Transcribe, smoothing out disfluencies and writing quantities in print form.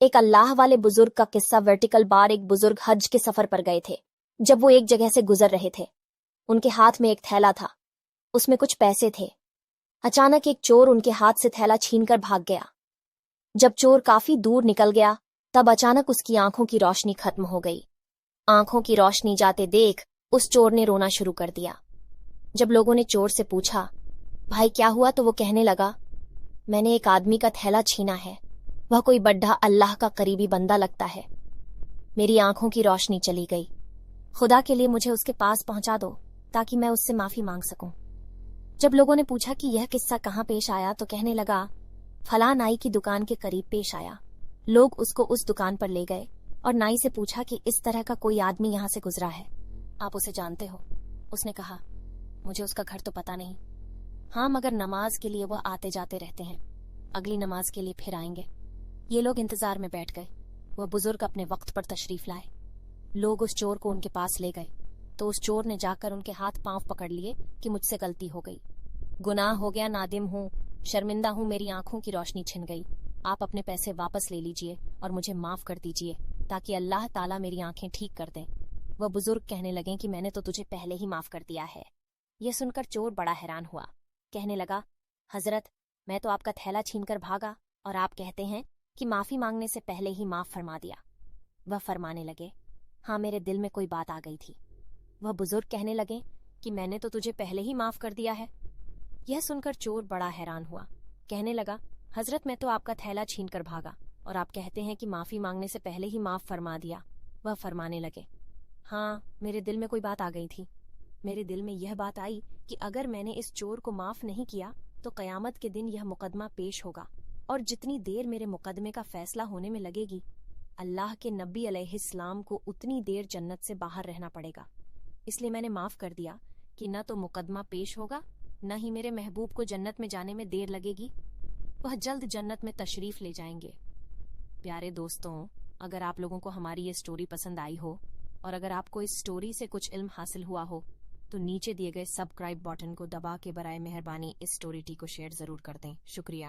ایک اللہ والے بزرگ کا قصہ ورٹیکل بار۔ ایک بزرگ حج کے سفر پر گئے تھے۔ جب وہ ایک جگہ سے گزر رہے تھے، ان کے ہاتھ میں ایک تھیلا تھا، اس میں کچھ پیسے تھے۔ اچانک ایک چور ان کے ہاتھ سے تھیلا چھین کر بھاگ گیا۔ جب چور کافی دور نکل گیا، تب اچانک اس کی آنکھوں کی روشنی ختم ہو گئی۔ آنکھوں کی روشنی جاتے دیکھ اس چور نے رونا شروع کر دیا۔ جب لوگوں نے چور سے پوچھا، بھائی کیا ہوا، تو وہ کہنے لگا، میں نے ایک آدمی کا تھیلا چھینا ہے، وہ کوئی بڑھا اللہ کا قریبی بندہ لگتا ہے، میری آنکھوں کی روشنی چلی گئی، خدا کے لیے مجھے اس کے پاس پہنچا دو تاکہ میں اس سے معافی مانگ سکوں۔ جب لوگوں نے پوچھا کہ یہ قصہ کہاں پیش آیا، تو کہنے لگا، فلاں نائی کی دکان کے قریب پیش آیا۔ لوگ اس کو اس دکان پر لے گئے اور نائی سے پوچھا کہ اس طرح کا کوئی آدمی یہاں سے گزرا ہے، آپ اسے جانتے ہو؟ اس نے کہا، مجھے اس کا گھر تو پتا نہیں، ہاں مگر نماز کے لیے وہ آتے جاتے رہتے ہیں، اگلی نماز کے لیے پھر آئیں گے۔ یہ لوگ انتظار میں بیٹھ گئے۔ وہ بزرگ اپنے وقت پر تشریف لائے۔ لوگ اس چور کو ان کے پاس لے گئے تو اس چور نے جا کر ان کے ہاتھ پاؤں پکڑ لیے کہ مجھ سے غلطی ہو گئی، گناہ ہو گیا، نادم ہوں، شرمندہ ہوں، میری آنکھوں کی روشنی چھن گئی، آپ اپنے پیسے واپس لے لیجئے اور مجھے معاف کر دیجئے تاکہ اللہ تعالیٰ میری آنکھیں ٹھیک کر دیں۔ وہ بزرگ کہنے لگے کہ میں نے تو تجھے پہلے ہی معاف کر دیا ہے۔ یہ سن کر چور بڑا حیران ہوا، کہنے لگا، حضرت میں تو آپ کا تھیلا چھین کر بھاگا اور آپ کہتے ہیں کہ معافی مانگنے سے پہلے ہی معاف فرما دیا۔ وہ فرمانے لگے، ہاں میرے دل میں کوئی بات آ گئی تھی۔ وہ بزرگ کہنے لگے کہ میں نے تو تجھے پہلے ہی معاف کر دیا ہے۔ یہ سن کر چور بڑا حیران ہوا، کہنے لگا، حضرت میں تو آپ کا تھیلا چھین کر بھاگا اور آپ کہتے ہیں کہ معافی مانگنے سے پہلے ہی معاف فرما دیا۔ وہ فرمانے لگے، ہاں میرے دل میں کوئی بات آ گئی تھی۔ میرے دل میں یہ بات آئی کہ اگر میں نے اس چور کو معاف نہیں کیا تو قیامت کے دن یہ مقدمہ پیش ہوگا، اور جتنی دیر میرے مقدمے کا فیصلہ ہونے میں لگے گی، اللہ کے نبی علیہ السلام کو اتنی دیر جنت سے باہر رہنا پڑے گا۔ اس لیے میں نے معاف کر دیا کہ نہ تو مقدمہ پیش ہوگا، نہ ہی میرے محبوب کو جنت میں جانے میں دیر لگے گی، وہ جلد جنت میں تشریف لے جائیں گے۔ پیارے دوستوں، اگر آپ لوگوں کو ہماری یہ سٹوری پسند آئی ہو اور اگر آپ کو اس سٹوری سے کچھ علم حاصل ہوا ہو تو نیچے دیے گئے سبسکرائب بٹن کو دبا کے برائے مہربانی اس سٹوری کو شیئر ضرور کر دیں۔ شکریہ۔